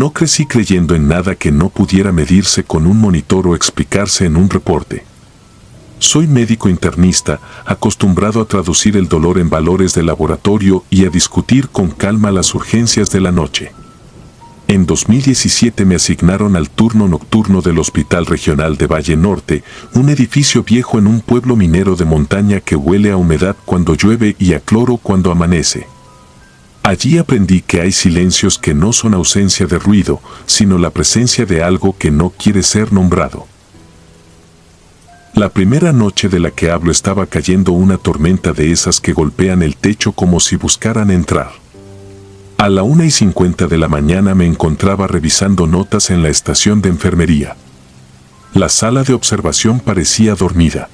No crecí creyendo en nada que no pudiera medirse con un monitor o explicarse en un reporte. Soy médico internista, acostumbrado a traducir el dolor en valores de laboratorio y a discutir con calma las urgencias de la noche. En 2017 me asignaron al turno nocturno del Hospital Regional de Valle Norte, un edificio viejo en un pueblo minero de montaña que huele a humedad cuando llueve y a cloro cuando amanece. Allí aprendí que hay silencios que no son ausencia de ruido, sino la presencia de algo que no quiere ser nombrado. La primera noche de la que hablo estaba cayendo una tormenta de esas que golpean el techo como si buscaran entrar. A la 1:50 de la mañana me encontraba revisando notas en la estación de enfermería. La sala de observación parecía dormida.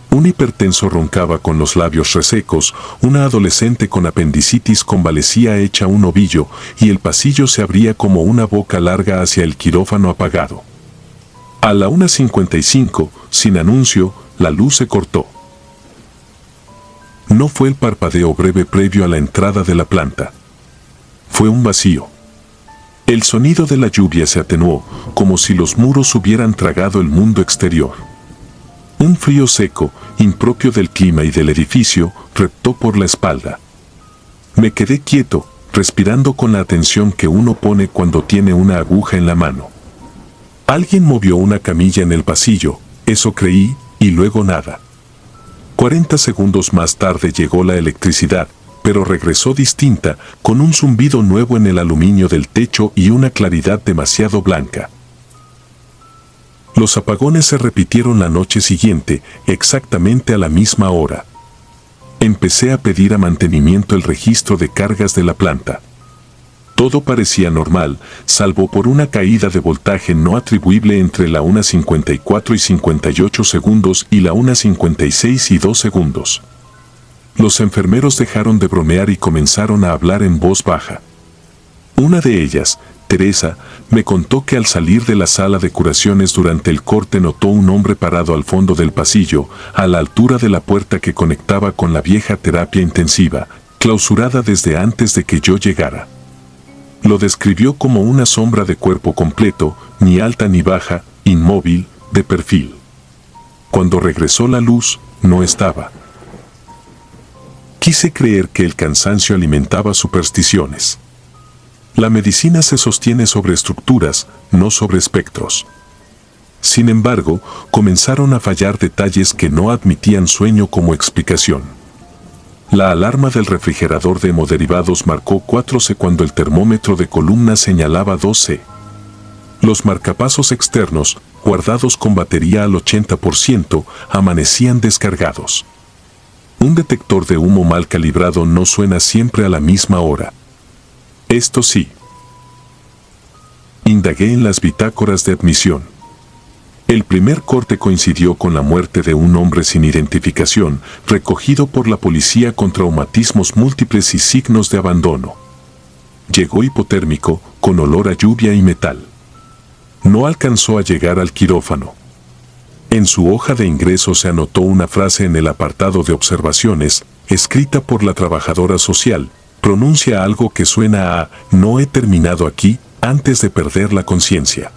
Un hipertenso roncaba con los labios resecos, una adolescente con apendicitis convalecía hecha un ovillo y el pasillo se abría como una boca larga hacia el quirófano apagado. A la 1:55, sin anuncio, la luz se cortó. No fue el parpadeo breve previo a la entrada de la planta. Fue un vacío. El sonido de la lluvia se atenuó, como si los muros hubieran tragado el mundo exterior. Un frío seco, impropio del clima y del edificio, reptó por la espalda. Me quedé quieto, respirando con la atención que uno pone cuando tiene una aguja en la mano. Alguien movió una camilla en el pasillo, eso creí, y luego nada. 40 segundos más tarde llegó la electricidad, pero regresó distinta, con un zumbido nuevo en el aluminio del techo y una claridad demasiado blanca. Los apagones se repitieron la noche siguiente, exactamente a la misma hora. Empecé a pedir a mantenimiento el registro de cargas de la planta. Todo parecía normal, salvo por una caída de voltaje no atribuible entre la 1:54 y 58 segundos y la 1:56 y 2 segundos. Los enfermeros dejaron de bromear y comenzaron a hablar en voz baja. Una de ellas, Teresa, me contó que al salir de la sala de curaciones durante el corte notó un hombre parado al fondo del pasillo, a la altura de la puerta que conectaba con la vieja terapia intensiva, clausurada desde antes de que yo llegara. Lo describió como una sombra de cuerpo completo, ni alta ni baja, inmóvil, de perfil. Cuando regresó la luz, no estaba. Quise creer que el cansancio alimentaba supersticiones. La medicina se sostiene sobre estructuras, no sobre espectros. Sin embargo, comenzaron a fallar detalles que no admitían sueño como explicación. La alarma del refrigerador de hemoderivados marcó 4C cuando el termómetro de columna señalaba 2C. Los marcapasos externos, guardados con batería al 80%, amanecían descargados. Un detector de humo mal calibrado no suena siempre a la misma hora. Esto sí. Indagué en las bitácoras de admisión. El primer corte coincidió con la muerte de un hombre sin identificación, recogido por la policía con traumatismos múltiples y signos de abandono. Llegó hipotérmico, con olor a lluvia y metal. No alcanzó a llegar al quirófano. En su hoja de ingreso se anotó una frase en el apartado de observaciones, escrita por la trabajadora social, pronuncia algo que suena a «no he terminado aquí», antes de perder la conciencia.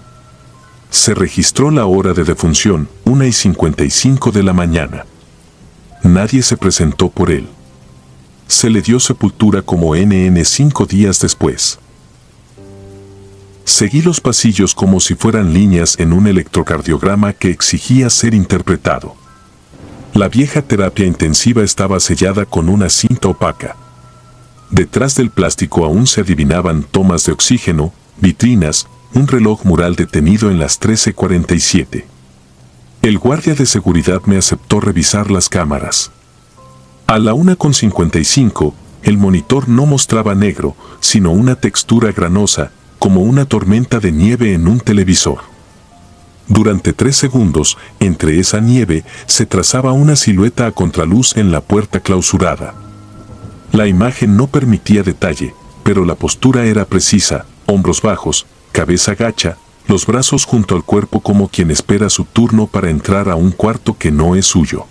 Se registró la hora de defunción, 1:55 de la mañana. Nadie se presentó por él. Se le dio sepultura como NN 5 días después. Seguí los pasillos como si fueran líneas en un electrocardiograma que exigía ser interpretado. La vieja terapia intensiva estaba sellada con una cinta opaca. Detrás del plástico aún se adivinaban tomas de oxígeno, vitrinas, un reloj mural detenido en las 13:47. El guardia de seguridad me aceptó revisar las cámaras. A la 1:55, el monitor no mostraba negro, sino una textura granosa, como una tormenta de nieve en un televisor. Durante 3 segundos, entre esa nieve, se trazaba una silueta a contraluz en la puerta clausurada. La imagen no permitía detalle, pero la postura era precisa, hombros bajos, cabeza gacha, los brazos junto al cuerpo como quien espera su turno para entrar a un cuarto que no es suyo.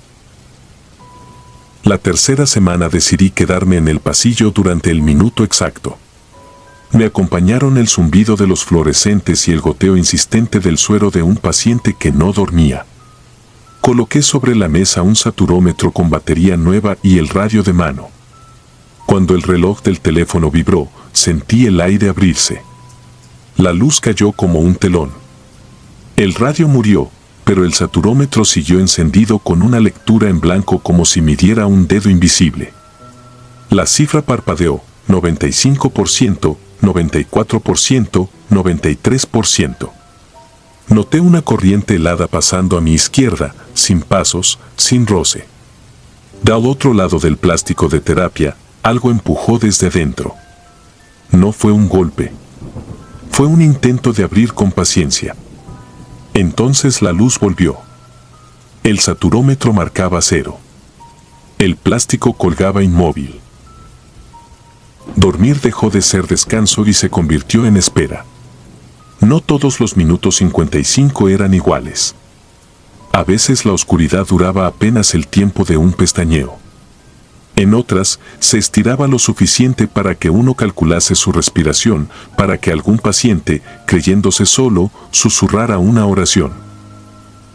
La tercera semana decidí quedarme en el pasillo durante el minuto exacto. Me acompañaron el zumbido de los fluorescentes y el goteo insistente del suero de un paciente que no dormía. Coloqué sobre la mesa un saturómetro con batería nueva y el radio de mano. Cuando el reloj del teléfono vibró, sentí el aire abrirse. La luz cayó como un telón. El radio murió, pero el saturómetro siguió encendido con una lectura en blanco como si midiera un dedo invisible. La cifra parpadeó: 95%, 94%, 93%. Noté una corriente helada pasando a mi izquierda, sin pasos, sin roce. Del otro lado del plástico de terapia, algo empujó desde dentro. No fue un golpe. Fue un intento de abrir con paciencia. Entonces la luz volvió. El saturómetro marcaba 0. El plástico colgaba inmóvil. Dormir dejó de ser descanso y se convirtió en espera. No todos los minutos 55 eran iguales. A veces la oscuridad duraba apenas el tiempo de un pestañeo. En otras, se estiraba lo suficiente para que uno calculase su respiración, para que algún paciente, creyéndose solo, susurrara una oración.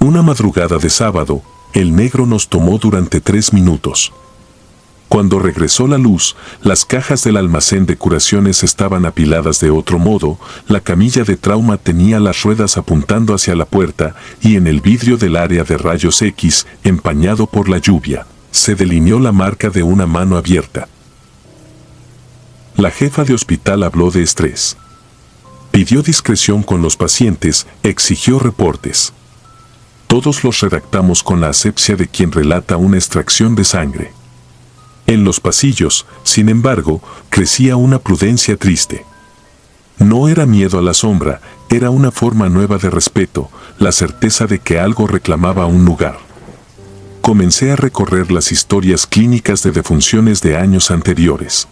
Una madrugada de sábado, el negro nos tomó durante 3 minutos. Cuando regresó la luz, las cajas del almacén de curaciones estaban apiladas de otro modo, la camilla de trauma tenía las ruedas apuntando hacia la puerta y en el vidrio del área de rayos X, empañado por la lluvia, se delineó la marca de una mano abierta. La jefa de hospital habló de estrés. Pidió discreción con los pacientes, exigió reportes. Todos los redactamos con la asepsia de quien relata una extracción de sangre. En los pasillos, sin embargo, crecía una prudencia triste. No era miedo a la sombra, era una forma nueva de respeto, la certeza de que algo reclamaba un lugar. Comencé a recorrer las historias clínicas de defunciones de años anteriores.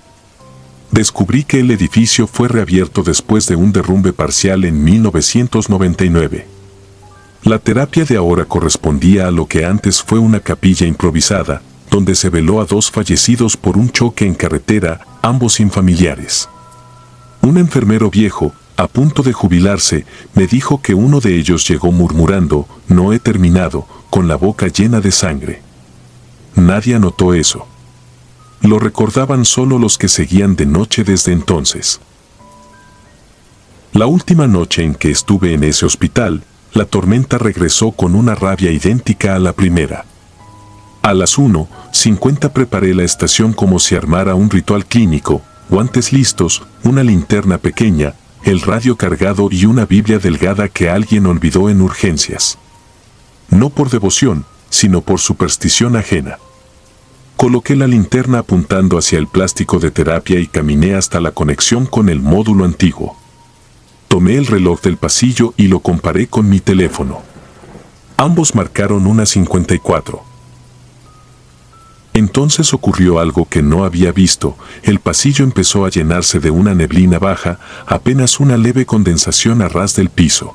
Descubrí que el edificio fue reabierto después de un derrumbe parcial en 1999. La terapia de ahora correspondía a lo que antes fue una capilla improvisada, donde se veló a 2 fallecidos por un choque en carretera, ambos sin familiares. Un enfermero viejo, a punto de jubilarse, me dijo que uno de ellos llegó murmurando: "No he terminado", con la boca llena de sangre. Nadie anotó eso. Lo recordaban solo los que seguían de noche desde entonces. La última noche en que estuve en ese hospital, la tormenta regresó con una rabia idéntica a la primera. A las 1:50 preparé la estación como si armara un ritual clínico, guantes listos, una linterna pequeña, el radio cargado y una Biblia delgada que alguien olvidó en urgencias. No por devoción, sino por superstición ajena. Coloqué la linterna apuntando hacia el plástico de terapia y caminé hasta la conexión con el módulo antiguo. Tomé el reloj del pasillo y lo comparé con mi teléfono. Ambos marcaron 1:54. Entonces ocurrió algo que no había visto: el pasillo empezó a llenarse de una neblina baja, apenas una leve condensación a ras del piso.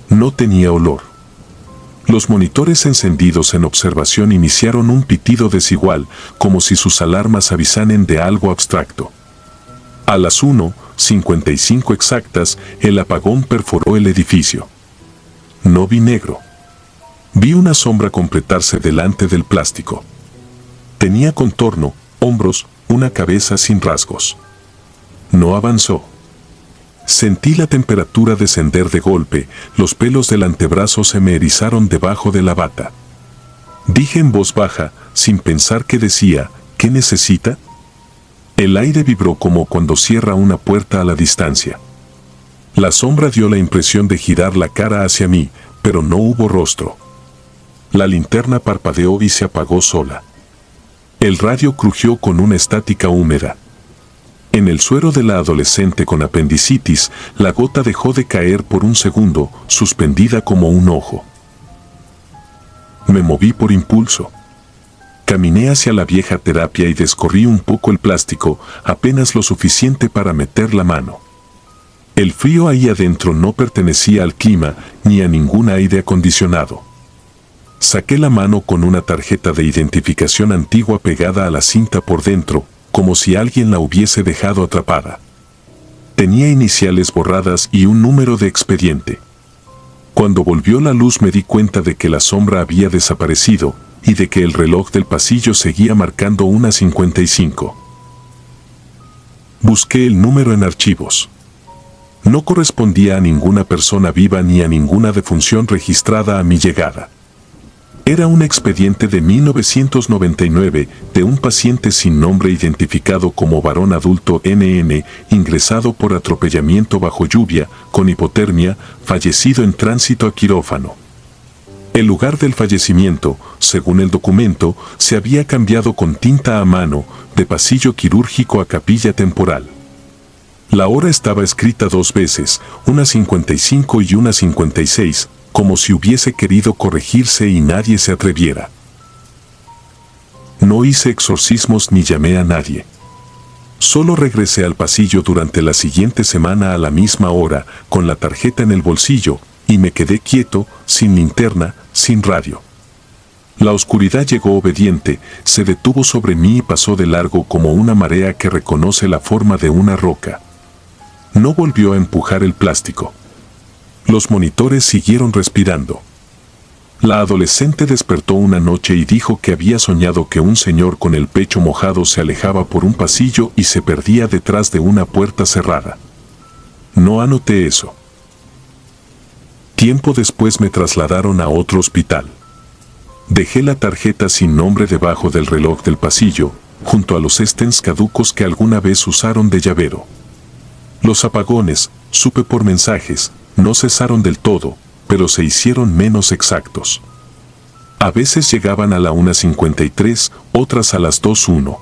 No tenía olor. Los monitores encendidos en observación iniciaron un pitido desigual, como si sus alarmas avisanen de algo abstracto. A las 1:55 exactas, el apagón perforó el edificio. No vi negro. Vi una sombra completarse delante del plástico. Tenía contorno, hombros, una cabeza sin rasgos. No avanzó. Sentí la temperatura descender de golpe, los pelos del antebrazo se me erizaron debajo de la bata. Dije en voz baja, sin pensar qué decía: ¿qué necesita? El aire vibró como cuando cierra una puerta a la distancia. La sombra dio la impresión de girar la cara hacia mí, pero no hubo rostro. La linterna parpadeó y se apagó sola. El radio crujió con una estática húmeda. En el suero de la adolescente con apendicitis, la gota dejó de caer por un segundo, suspendida como un ojo. Me moví por impulso. Caminé hacia la vieja terapia y descorrí un poco el plástico, apenas lo suficiente para meter la mano. El frío ahí adentro no pertenecía al clima ni a ningún aire acondicionado. Saqué la mano con una tarjeta de identificación antigua pegada a la cinta por dentro, como si alguien la hubiese dejado atrapada. Tenía iniciales borradas y un número de expediente. Cuando volvió la luz me di cuenta de que la sombra había desaparecido y de que el reloj del pasillo seguía marcando una 55. Busqué el número en archivos. No correspondía a ninguna persona viva ni a ninguna defunción registrada a mi llegada. Era un expediente de 1999 de un paciente sin nombre identificado como varón adulto NN, ingresado por atropellamiento bajo lluvia, con hipotermia, fallecido en tránsito a quirófano. El lugar del fallecimiento, según el documento, se había cambiado con tinta a mano, de pasillo quirúrgico a capilla temporal. La hora estaba escrita 2 veces, una 55 y una 56, como si hubiese querido corregirse y nadie se atreviera. No hice exorcismos ni llamé a nadie. Solo regresé al pasillo durante la siguiente semana a la misma hora, con la tarjeta en el bolsillo, y me quedé quieto, sin linterna, sin radio. La oscuridad llegó obediente, se detuvo sobre mí y pasó de largo como una marea que reconoce la forma de una roca. No volvió a empujar el plástico. Los monitores siguieron respirando. La adolescente despertó una noche y dijo que había soñado que un señor con el pecho mojado se alejaba por un pasillo y se perdía detrás de una puerta cerrada. No anoté eso. Tiempo después me trasladaron a otro hospital. Dejé la tarjeta sin nombre debajo del reloj del pasillo, junto a los stents caducos que alguna vez usaron de llavero. Los apagones, supe por mensajes, no cesaron del todo, pero se hicieron menos exactos. A veces llegaban a la 1:53, otras a las 2:01.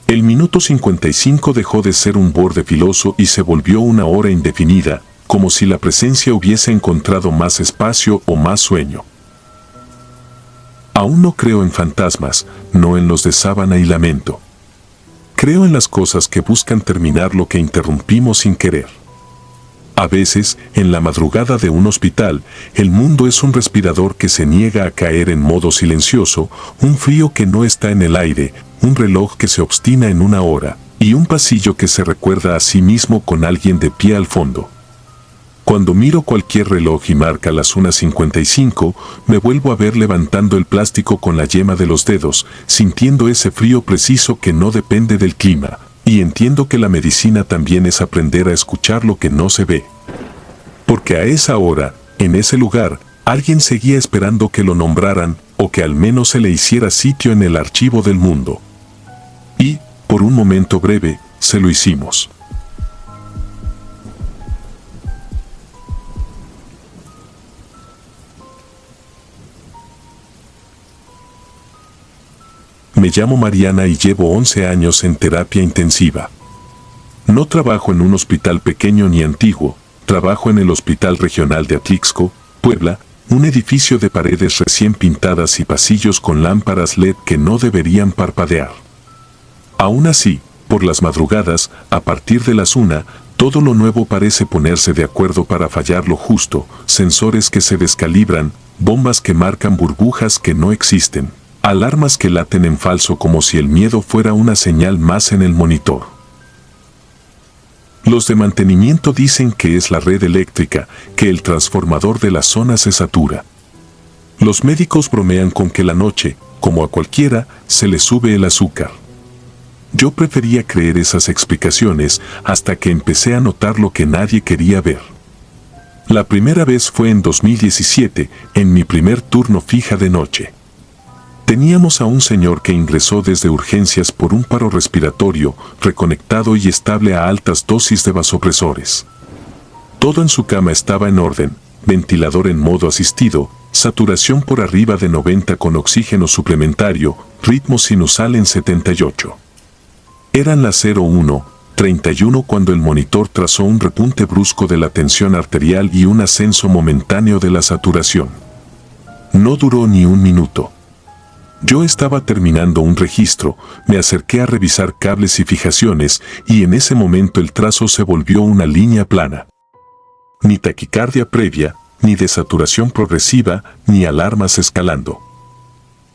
El minuto 55 dejó de ser un borde filoso y se volvió una hora indefinida, como si la presencia hubiese encontrado más espacio o más sueño. Aún no creo en fantasmas, no en los de sábana y lamento. Creo en las cosas que buscan terminar lo que interrumpimos sin querer. A veces, en la madrugada de un hospital, el mundo es un respirador que se niega a caer en modo silencioso, un frío que no está en el aire, un reloj que se obstina en una hora, y un pasillo que se recuerda a sí mismo con alguien de pie al fondo. Cuando miro cualquier reloj y marca las 1:55, me vuelvo a ver levantando el plástico con la yema de los dedos, sintiendo ese frío preciso que no depende del clima. Y entiendo que la medicina también es aprender a escuchar lo que no se ve. Porque a esa hora, en ese lugar, alguien seguía esperando que lo nombraran, o que al menos se le hiciera sitio en el archivo del mundo. Y, por un momento breve, se lo hicimos. Me llamo Mariana y llevo 11 años en terapia intensiva. No trabajo en un hospital pequeño ni antiguo, trabajo en el Hospital Regional de Atlixco, Puebla, un edificio de paredes recién pintadas y pasillos con lámparas LED que no deberían parpadear. Aún así, por las madrugadas, a partir de las 1, todo lo nuevo parece ponerse de acuerdo para fallar lo justo, sensores que se descalibran, bombas que marcan burbujas que no existen. Alarmas que laten en falso como si el miedo fuera una señal más en el monitor. Los de mantenimiento dicen que es la red eléctrica, que el transformador de la zona se satura. Los médicos bromean con que la noche, como a cualquiera, se le sube el azúcar. Yo prefería creer esas explicaciones hasta que empecé a notar lo que nadie quería ver. La primera vez fue en 2017, en mi primer turno fija de noche. Teníamos a un señor que ingresó desde urgencias por un paro respiratorio, reconectado y estable a altas dosis de vasopresores. Todo en su cama estaba en orden, ventilador en modo asistido, saturación por arriba de 90 con oxígeno suplementario, ritmo sinusal en 78. Eran las 01:31 cuando el monitor trazó un repunte brusco de la tensión arterial y un ascenso momentáneo de la saturación. No duró ni un minuto. Yo estaba terminando un registro, me acerqué a revisar cables y fijaciones, y en ese momento el trazo se volvió una línea plana. Ni taquicardia previa, ni desaturación progresiva, ni alarmas escalando.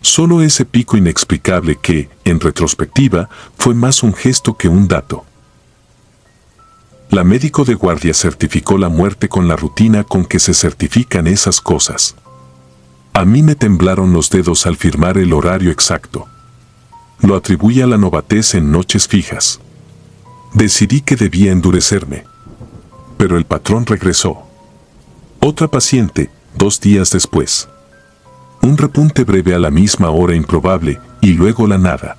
Solo ese pico inexplicable que, en retrospectiva, fue más un gesto que un dato. La médico de guardia certificó la muerte con la rutina con que se certifican esas cosas. A mí me temblaron los dedos al firmar el horario exacto. Lo atribuí a la novatez en noches fijas. Decidí que debía endurecerme. Pero el patrón regresó. Otra paciente, 2 días después. Un repunte breve a la misma hora improbable, y luego la nada.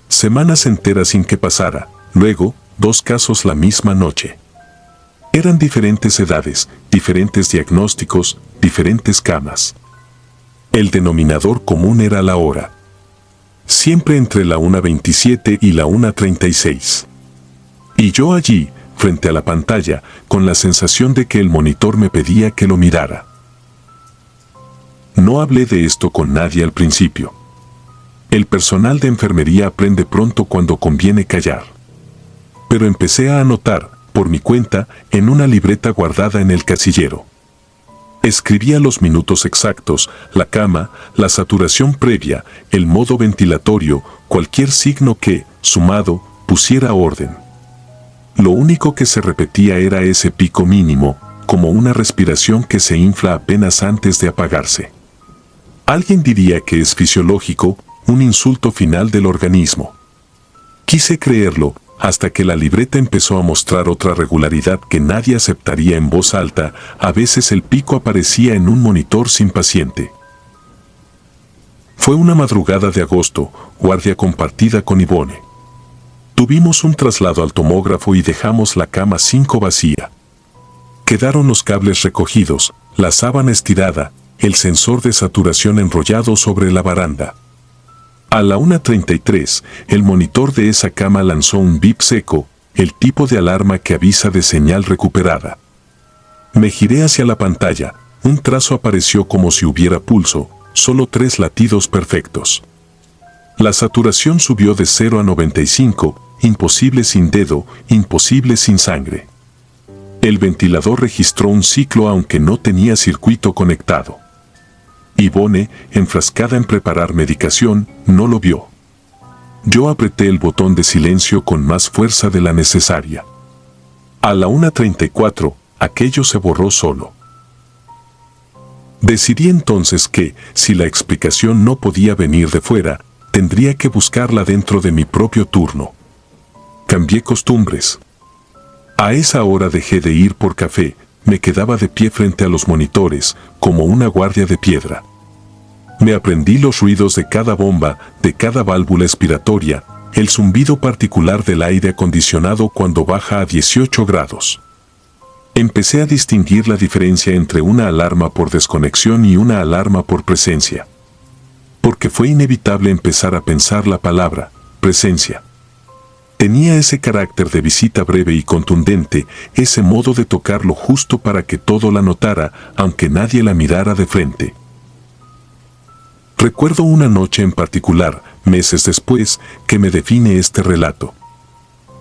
Semanas enteras sin que pasara, luego, 2 casos la misma noche. Eran diferentes edades, diferentes diagnósticos, diferentes camas. El denominador común era la hora. Siempre entre la 1:27 y la 1:36. Y yo allí, frente a la pantalla, con la sensación de que el monitor me pedía que lo mirara. No hablé de esto con nadie al principio. El personal de enfermería aprende pronto cuando conviene callar. Pero empecé a anotar, por mi cuenta, en una libreta guardada en el casillero. Escribía los minutos exactos, la cama, la saturación previa, el modo ventilatorio, cualquier signo que, sumado, pusiera orden. Lo único que se repetía era ese pico mínimo, como una respiración que se infla apenas antes de apagarse. Alguien diría que es fisiológico, un insulto final del organismo. Quise creerlo, hasta que la libreta empezó a mostrar otra regularidad que nadie aceptaría en voz alta. A veces el pico aparecía en un monitor sin paciente. Fue una madrugada de agosto, guardia compartida con Ivone. Tuvimos un traslado al tomógrafo y dejamos la cama 5 vacía. Quedaron los cables recogidos, la sábana estirada, el sensor de saturación enrollado sobre la baranda. A la 1:33, el monitor de esa cama lanzó un bip seco, el tipo de alarma que avisa de señal recuperada. Me giré hacia la pantalla, un trazo apareció como si hubiera pulso, solo 3 latidos perfectos. La saturación subió de 0 a 95, imposible sin dedo, imposible sin sangre. El ventilador registró un ciclo aunque no tenía circuito conectado. Ivone, enfrascada en preparar medicación, no lo vio. Yo apreté el botón de silencio con más fuerza de la necesaria. A la 1:34, aquello se borró solo. Decidí entonces que, si la explicación no podía venir de fuera, tendría que buscarla dentro de mi propio turno. Cambié costumbres. A esa hora dejé de ir por café, me quedaba de pie frente a los monitores, como una guardia de piedra. Me aprendí los ruidos de cada bomba, de cada válvula expiratoria, el zumbido particular del aire acondicionado cuando baja a 18 grados. Empecé a distinguir la diferencia entre una alarma por desconexión y una alarma por presencia. Porque fue inevitable empezar a pensar la palabra, presencia. Tenía ese carácter de visita breve y contundente, ese modo de tocarlo justo para que todo la notara, aunque nadie la mirara de frente. Recuerdo una noche en particular, meses después, que me define este relato.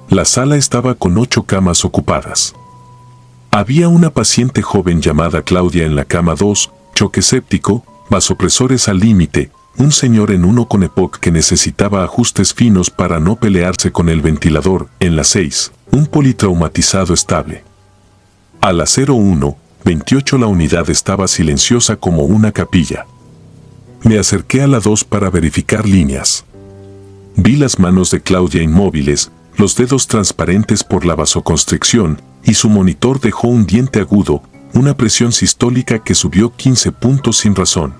La sala estaba con 8 camas ocupadas. Había una paciente joven llamada Claudia en la cama 2, choque séptico, vasopresores al límite, un señor en uno con EPOC que necesitaba ajustes finos para no pelearse con el ventilador, en la 6, un politraumatizado estable. A la 01:28 la unidad estaba silenciosa como una capilla. Me acerqué a la 2 para verificar líneas. Vi las manos de Claudia inmóviles, los dedos transparentes por la vasoconstricción, y su monitor dejó un diente agudo, una presión sistólica que subió 15 puntos sin razón.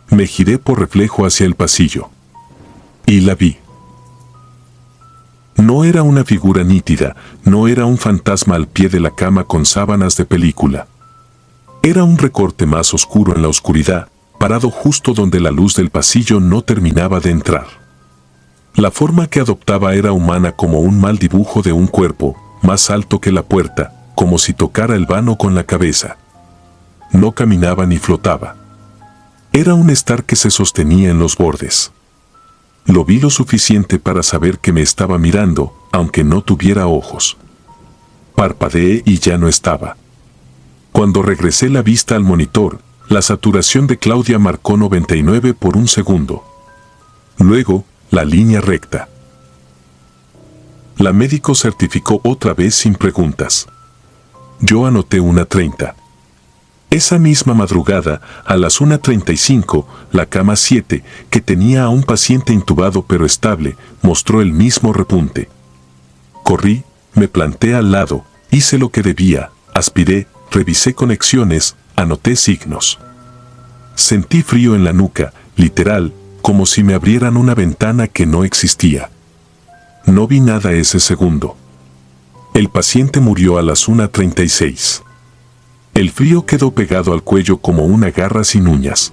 Me giré por reflejo hacia el pasillo. Y la vi. No era una figura nítida, no era un fantasma al pie de la cama con sábanas de película. Era un recorte más oscuro en la oscuridad, parado justo donde la luz del pasillo no terminaba de entrar. La forma que adoptaba era humana como un mal dibujo de un cuerpo, más alto que la puerta, como si tocara el vano con la cabeza. No caminaba ni flotaba. Era un estar que se sostenía en los bordes. Lo vi lo suficiente para saber que me estaba mirando, aunque no tuviera ojos. Parpadeé y ya no estaba. Cuando regresé la vista al monitor, la saturación de Claudia marcó 99 por un segundo. Luego, la línea recta. La médico certificó otra vez sin preguntas. Yo anoté 1:30. Esa misma madrugada, a las 1:35, la cama 7, que tenía a un paciente intubado pero estable, mostró el mismo repunte. Corrí, me planté al lado, hice lo que debía, aspiré, revisé conexiones, anoté signos. Sentí frío en la nuca, literal, como si me abrieran una ventana que no existía. No vi nada ese segundo. El paciente murió a las 1:36. El frío quedó pegado al cuello como una garra sin uñas.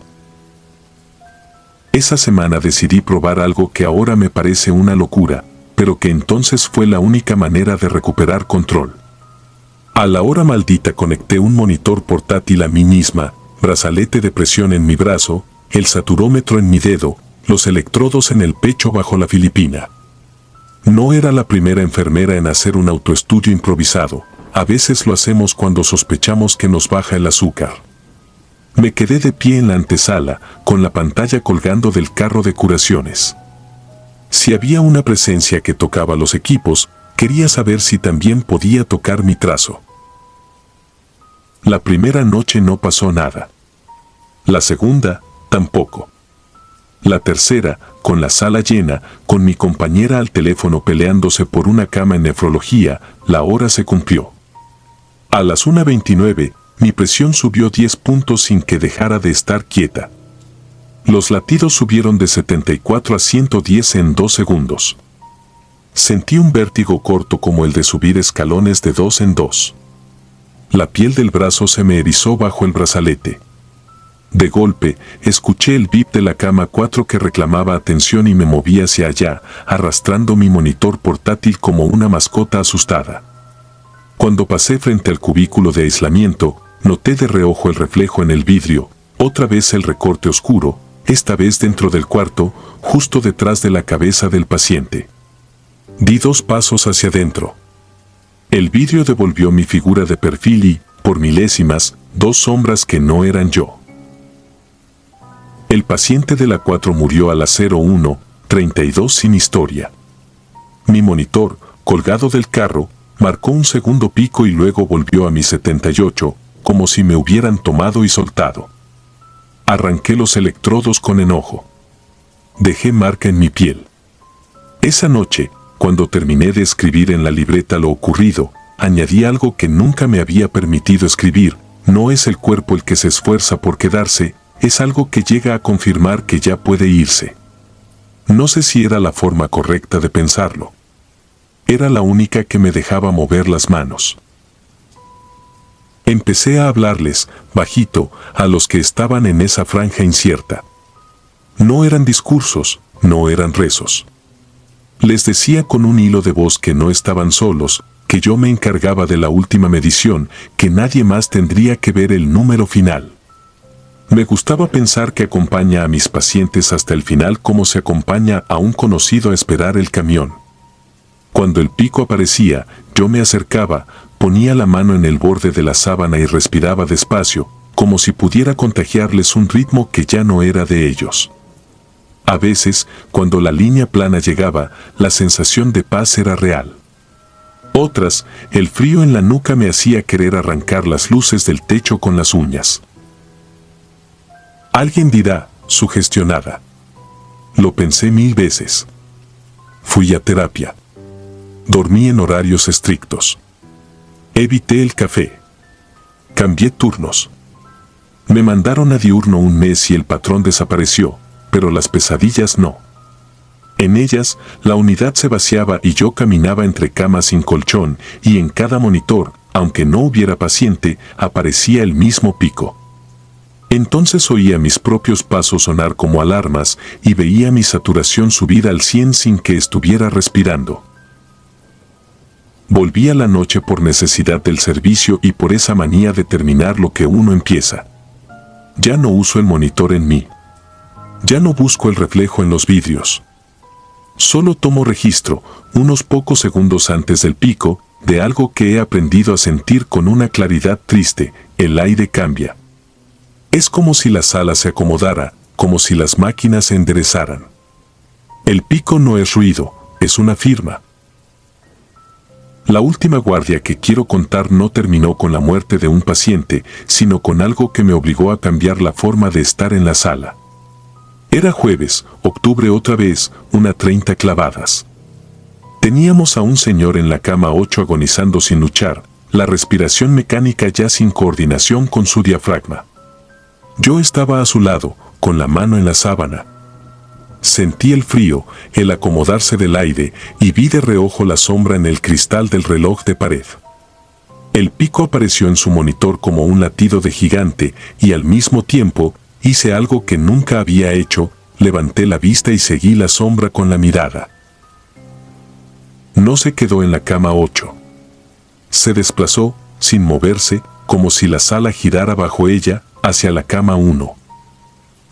Esa semana decidí probar algo que ahora me parece una locura, pero que entonces fue la única manera de recuperar control. A la hora maldita conecté un monitor portátil a mí misma, brazalete de presión en mi brazo, el saturómetro en mi dedo, los electrodos en el pecho bajo la filipina. No era la primera enfermera en hacer un autoestudio improvisado. A veces lo hacemos cuando sospechamos que nos baja el azúcar. Me quedé de pie en la antesala, con la pantalla colgando del carro de curaciones. Si había una presencia que tocaba los equipos, quería saber si también podía tocar mi trazo. La primera noche no pasó nada. La segunda, tampoco. La tercera, con la sala llena, con mi compañera al teléfono peleándose por una cama en nefrología, la hora se cumplió. A las 1:29, mi presión subió 10 puntos sin que dejara de estar quieta. Los latidos subieron de 74 a 110 en 2 segundos. Sentí un vértigo corto como el de subir escalones de 2 en 2. La piel del brazo se me erizó bajo el brazalete. De golpe, escuché el bip de la cama 4 que reclamaba atención y me moví hacia allá, arrastrando mi monitor portátil como una mascota asustada. Cuando pasé frente al cubículo de aislamiento, noté de reojo el reflejo en el vidrio, otra vez el recorte oscuro, esta vez dentro del cuarto, justo detrás de la cabeza del paciente. Di 2 pasos hacia adentro. El vidrio devolvió mi figura de perfil y, por milésimas, 2 sombras que no eran yo. El paciente de la 4 murió a las 01:32 sin historia. Mi monitor, colgado del carro, marcó un segundo pico y luego volvió a mi 78, como si me hubieran tomado y soltado. Arranqué los electrodos con enojo. Dejé marca en mi piel. Esa noche, cuando terminé de escribir en la libreta lo ocurrido, añadí algo que nunca me había permitido escribir: no es el cuerpo el que se esfuerza por quedarse, es algo que llega a confirmar que ya puede irse. No sé si era la forma correcta de pensarlo. Era la única que me dejaba mover las manos. Empecé a hablarles, bajito, a los que estaban en esa franja incierta. No eran discursos, no eran rezos. Les decía con un hilo de voz que no estaban solos, que yo me encargaba de la última medición, que nadie más tendría que ver el número final. Me gustaba pensar que acompaña a mis pacientes hasta el final como se acompaña a un conocido a esperar el camión. Cuando el pico aparecía, yo me acercaba, ponía la mano en el borde de la sábana y respiraba despacio, como si pudiera contagiarles un ritmo que ya no era de ellos. A veces, cuando la línea plana llegaba, la sensación de paz era real. Otras, el frío en la nuca me hacía querer arrancar las luces del techo con las uñas. Alguien dirá, sugestionada. Lo pensé 1000 veces. Fui a terapia. Dormí en horarios estrictos. Evité el café. Cambié turnos. Me mandaron a diurno un mes y el patrón desapareció, pero las pesadillas no. En ellas, la unidad se vaciaba y yo caminaba entre camas sin colchón, y en cada monitor, aunque no hubiera paciente, aparecía el mismo pico. Entonces oía mis propios pasos sonar como alarmas y veía mi saturación subir al 100 sin que estuviera respirando. Volví a la noche por necesidad del servicio y por esa manía de terminar lo que uno empieza. Ya no uso el monitor en mí. Ya no busco el reflejo en los vidrios. Solo tomo registro, unos pocos segundos antes del pico, de algo que he aprendido a sentir con una claridad triste: el aire cambia. Es como si la sala se acomodara, como si las máquinas se enderezaran. El pico no es ruido, es una firma. La última guardia que quiero contar no terminó con la muerte de un paciente, sino con algo que me obligó a cambiar la forma de estar en la sala. Era jueves, octubre otra vez, 1:30 clavadas. Teníamos a un señor en la cama 8 agonizando sin luchar, la respiración mecánica ya sin coordinación con su diafragma. Yo estaba a su lado, con la mano en la sábana. Sentí el frío, el acomodarse del aire, y vi de reojo la sombra en el cristal del reloj de pared. El pico apareció en su monitor como un latido de gigante, y al mismo tiempo, hice algo que nunca había hecho, levanté la vista y seguí la sombra con la mirada. No se quedó en la cama 8. Se desplazó, sin moverse, como si la sala girara bajo ella, hacia la cama 1.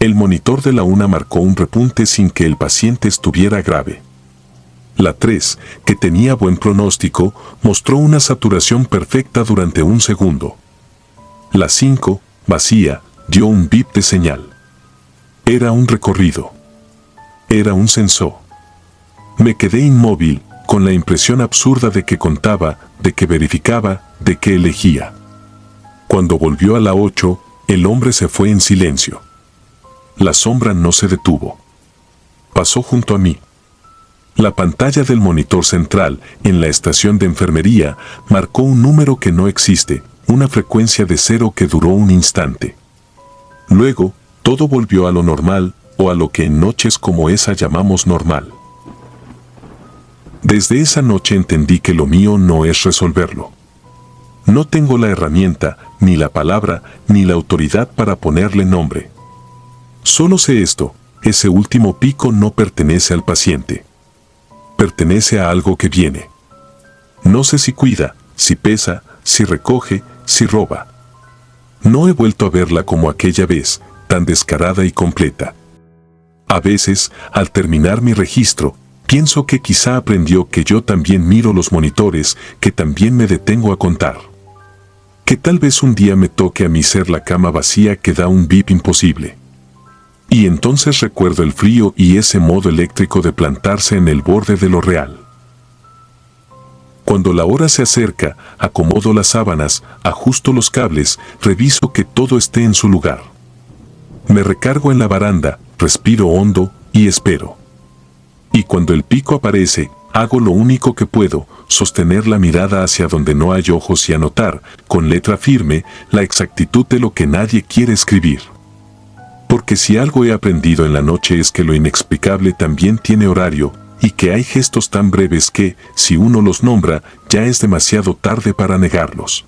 El monitor de la 1 marcó un repunte sin que el paciente estuviera grave. La 3, que tenía buen pronóstico, mostró una saturación perfecta durante un segundo. La 5, vacía, dio un bip de señal. Era un recorrido. Era un sensor. Me quedé inmóvil, con la impresión absurda de que contaba, de que verificaba, de que elegía. Cuando volvió a la 8, el hombre se fue en silencio. La sombra no se detuvo. Pasó junto a mí. La pantalla del monitor central, en la estación de enfermería, marcó un número que no existe, una frecuencia de 0 que duró un instante. Luego, todo volvió a lo normal, o a lo que en noches como esa llamamos normal. Desde esa noche entendí que lo mío no es resolverlo. No tengo la herramienta, ni la palabra, ni la autoridad para ponerle nombre. Solo sé esto, ese último pico no pertenece al paciente. Pertenece a algo que viene. No sé si cuida, si pesa, si recoge, si roba. No he vuelto a verla como aquella vez, tan descarada y completa. A veces, al terminar mi registro, pienso que quizá aprendió que yo también miro los monitores, que también me detengo a contar. Que tal vez un día me toque a mí ser la cama vacía que da un bip imposible. Y entonces recuerdo el frío y ese modo eléctrico de plantarse en el borde de lo real. Cuando la hora se acerca, acomodo las sábanas, ajusto los cables, reviso que todo esté en su lugar. Me recargo en la baranda, respiro hondo y espero. Y cuando el pico aparece, hago lo único que puedo, sostener la mirada hacia donde no hay ojos y anotar, con letra firme, la exactitud de lo que nadie quiere escribir. Porque si algo he aprendido en la noche es que lo inexplicable también tiene horario, y que hay gestos tan breves que, si uno los nombra, ya es demasiado tarde para negarlos.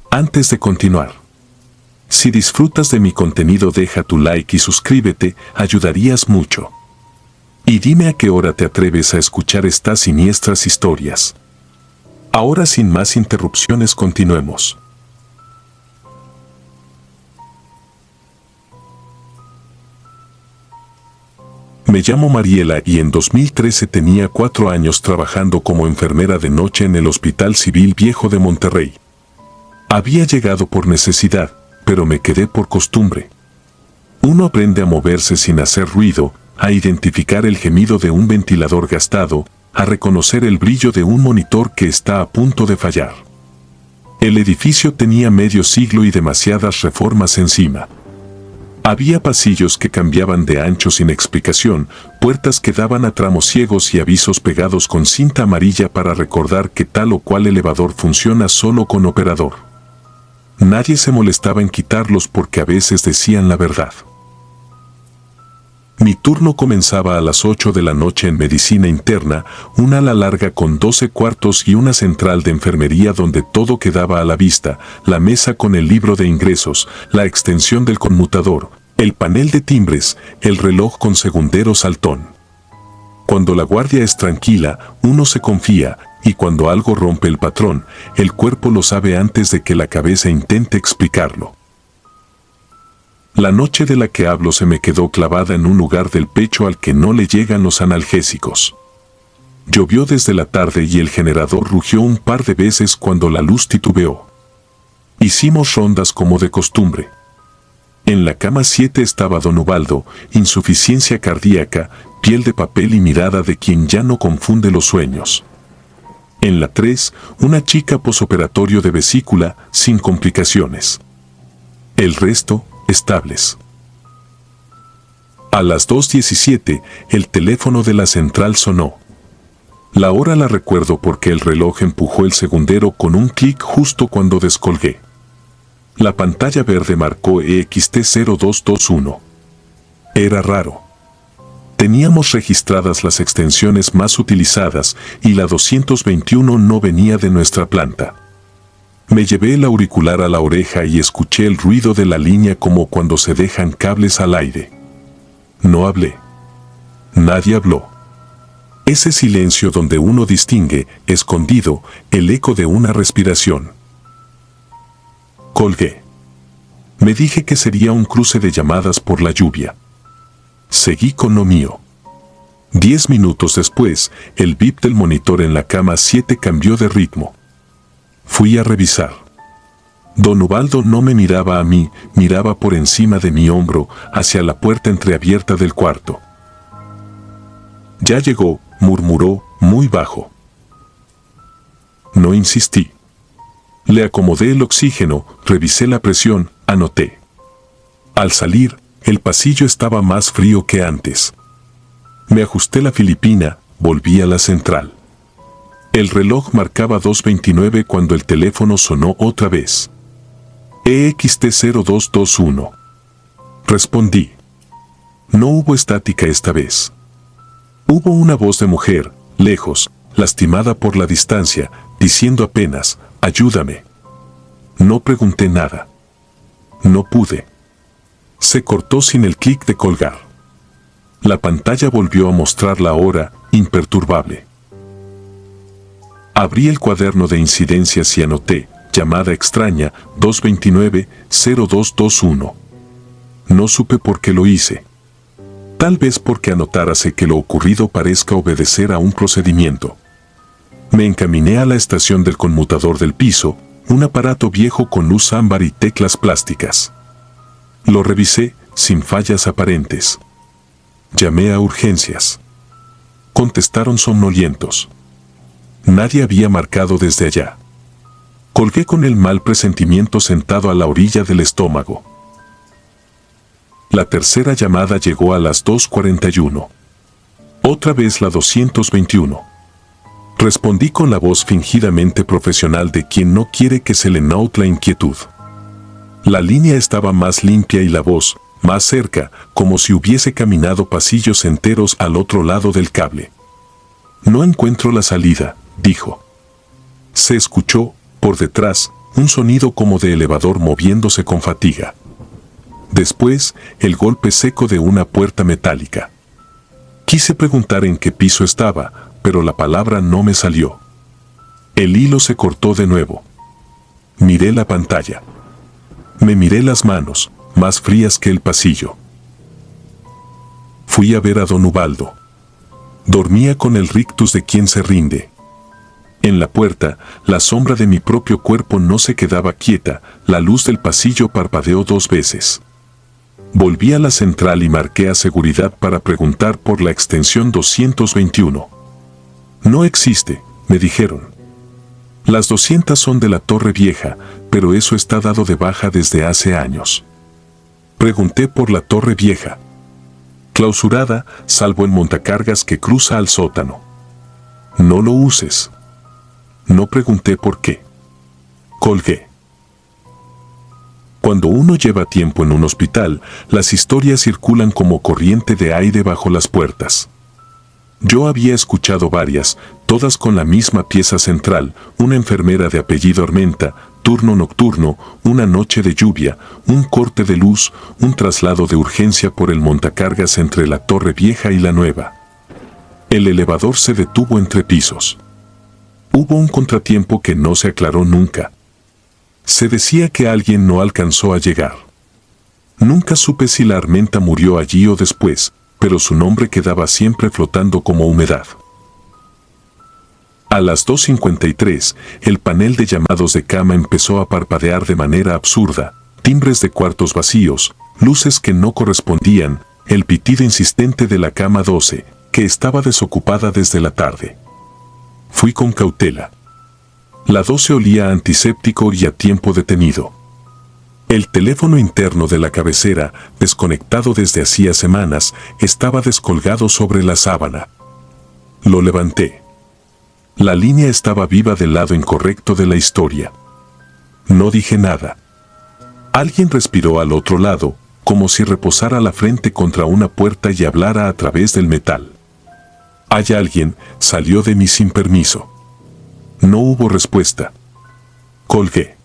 Antes de continuar, si disfrutas de mi contenido deja tu like y suscríbete, ayudarías mucho. Y dime a qué hora te atreves a escuchar estas siniestras historias. Ahora sin más interrupciones continuemos. Me llamo Mariela y en 2013 tenía 4 años trabajando como enfermera de noche en el Hospital Civil Viejo de Monterrey. Había llegado por necesidad, pero me quedé por costumbre. Uno aprende a moverse sin hacer ruido, a identificar el gemido de un ventilador gastado, a reconocer el brillo de un monitor que está a punto de fallar. El edificio tenía medio siglo y demasiadas reformas encima. Había pasillos que cambiaban de ancho sin explicación, puertas que daban a tramos ciegos y avisos pegados con cinta amarilla para recordar que tal o cual elevador funciona solo con operador. Nadie se molestaba en quitarlos porque a veces decían la verdad. Mi turno comenzaba a las 8 de la noche en medicina interna, una ala larga con 12 cuartos y una central de enfermería donde todo quedaba a la vista, la mesa con el libro de ingresos, la extensión del conmutador, el panel de timbres, el reloj con segundero saltón. Cuando la guardia es tranquila, uno se confía, y cuando algo rompe el patrón, el cuerpo lo sabe antes de que la cabeza intente explicarlo. La noche de la que hablo se me quedó clavada en un lugar del pecho al que no le llegan los analgésicos. Llovió desde la tarde y el generador rugió un par de veces cuando la luz titubeó. Hicimos rondas como de costumbre. En la cama 7 estaba don Ubaldo, insuficiencia cardíaca, piel de papel y mirada de quien ya no confunde los sueños. En la 3, una chica posoperatorio de vesícula sin complicaciones. El resto, estables. A las 2:17, el teléfono de la central sonó. La hora la recuerdo porque el reloj empujó el segundero con un clic justo cuando descolgué. La pantalla verde marcó EXT0221. Era raro. Teníamos registradas las extensiones más utilizadas y la 221 no venía de nuestra planta. Me llevé el auricular a la oreja y escuché el ruido de la línea como cuando se dejan cables al aire. No hablé. Nadie habló. Ese silencio donde uno distingue, escondido, el eco de una respiración. Colgué. Me dije que sería un cruce de llamadas por la lluvia. Seguí con lo mío. 10 minutos después, el bip del monitor en la cama 7 cambió de ritmo. Fui a revisar. Don Ubaldo no me miraba a mí, miraba por encima de mi hombro, hacia la puerta entreabierta del cuarto. Ya llegó, murmuró, muy bajo. No insistí. Le acomodé el oxígeno, revisé la presión, anoté. Al salir, el pasillo estaba más frío que antes. Me ajusté la filipina, volví a la central. El reloj marcaba 2:29 cuando el teléfono sonó otra vez. EXT0221. Respondí. No hubo estática esta vez. Hubo una voz de mujer, lejos, lastimada por la distancia, diciendo apenas, ayúdame. No pregunté nada. No pude. Se cortó sin el clic de colgar. La pantalla volvió a mostrar la hora, imperturbable. Abrí el cuaderno de incidencias y anoté, llamada extraña, 229-0221. No supe por qué lo hice. Tal vez porque anotar hace que lo ocurrido parezca obedecer a un procedimiento. Me encaminé a la estación del conmutador del piso, un aparato viejo con luz ámbar y teclas plásticas. Lo revisé, sin fallas aparentes. Llamé a urgencias. Contestaron somnolientos. Nadie había marcado desde allá. Colgué con el mal presentimiento sentado a la orilla del estómago. La tercera llamada llegó a las 2:41. Otra vez la 221. Respondí con la voz fingidamente profesional de quien no quiere que se le note la inquietud. La línea estaba más limpia y la voz, más cerca, como si hubiese caminado pasillos enteros al otro lado del cable. No encuentro la salida, dijo. Se escuchó, por detrás, un sonido como de elevador moviéndose con fatiga. Después, el golpe seco de una puerta metálica. Quise preguntar en qué piso estaba, pero la palabra no me salió. El hilo se cortó de nuevo. Miré la pantalla. Me miré las manos, más frías que el pasillo. Fui a ver a don Ubaldo. Dormía con el rictus de quien se rinde. En la puerta, la sombra de mi propio cuerpo no se quedaba quieta, la luz del pasillo parpadeó 2 veces. Volví a la central y marqué a seguridad para preguntar por la extensión 221. No existe, me dijeron. Las 200 son de la Torre Vieja, pero eso está dado de baja desde hace años. Pregunté por la Torre Vieja. Clausurada, salvo en montacargas que cruza al sótano. No lo uses. No pregunté por qué. Colgué. Cuando uno lleva tiempo en un hospital, las historias circulan como corriente de aire bajo las puertas. Yo había escuchado varias, todas con la misma pieza central, una enfermera de apellido Armenta, turno nocturno, una noche de lluvia, un corte de luz, un traslado de urgencia por el montacargas entre la Torre Vieja y la Nueva. El elevador se detuvo entre pisos. Hubo un contratiempo que no se aclaró nunca. Se decía que alguien no alcanzó a llegar. Nunca supe si la Armenta murió allí o después, pero su nombre quedaba siempre flotando como humedad. A las 2:53, el panel de llamados de cama empezó a parpadear de manera absurda, timbres de cuartos vacíos, luces que no correspondían, el pitido insistente de la cama 12, que estaba desocupada desde la tarde. Fui con cautela. La 12 olía a antiséptico y a tiempo detenido. El teléfono interno de la cabecera, desconectado desde hacía semanas, estaba descolgado sobre la sábana. Lo levanté. La línea estaba viva del lado incorrecto de la historia. No dije nada. Alguien respiró al otro lado, como si reposara la frente contra una puerta y hablara a través del metal. Hay alguien, salió de mí sin permiso. No hubo respuesta. Colgué.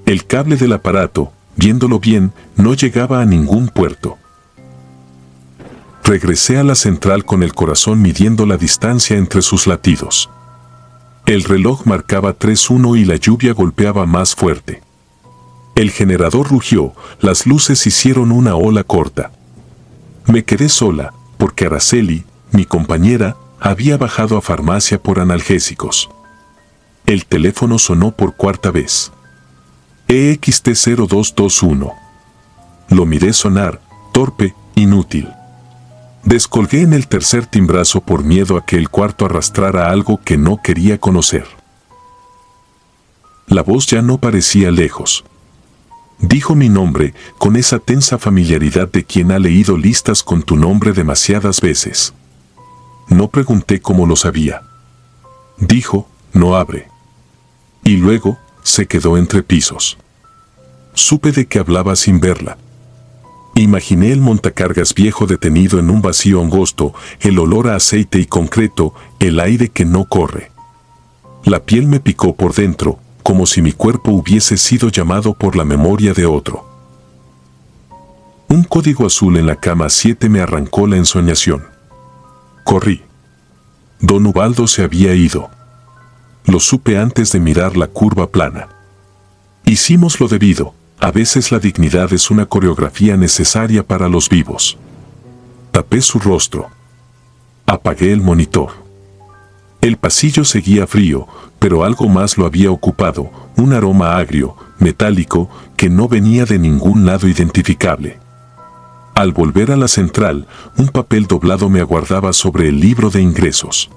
El cable del aparato, viéndolo bien, no llegaba a ningún puerto. Regresé a la central con el corazón midiendo la distancia entre sus latidos. El reloj marcaba 3:1 y la lluvia golpeaba más fuerte. El generador rugió, las luces hicieron una ola corta. Me quedé sola, porque Araceli, mi compañera, había bajado a farmacia por analgésicos. El teléfono sonó por cuarta vez. EXT0221. Lo miré sonar, torpe, inútil. Descolgué en el tercer timbrazo por miedo a que el cuarto arrastrara algo que no quería conocer. La voz ya no parecía lejos. Dijo mi nombre con esa tensa familiaridad de quien ha leído listas con tu nombre demasiadas veces. No pregunté cómo lo sabía. Dijo, no abre. Y luego, se quedó entre pisos. Supe de que hablaba sin verla. Imaginé el montacargas viejo detenido en un vacío angosto, el olor a aceite y concreto, el aire que no corre. La piel me picó por dentro, como si mi cuerpo hubiese sido llamado por la memoria de otro. Un código azul en la cama 7 me arrancó la ensoñación. Corrí. Don Ubaldo se había ido. Lo supe antes de mirar la curva plana. Hicimos lo debido. A veces la dignidad es una coreografía necesaria para los vivos. Tapé su rostro. Apagué el monitor. El pasillo seguía frío, pero algo más lo había ocupado, un aroma agrio, metálico, que no venía de ningún lado identificable. Al volver a la central, un papel doblado me aguardaba sobre el libro de ingresos.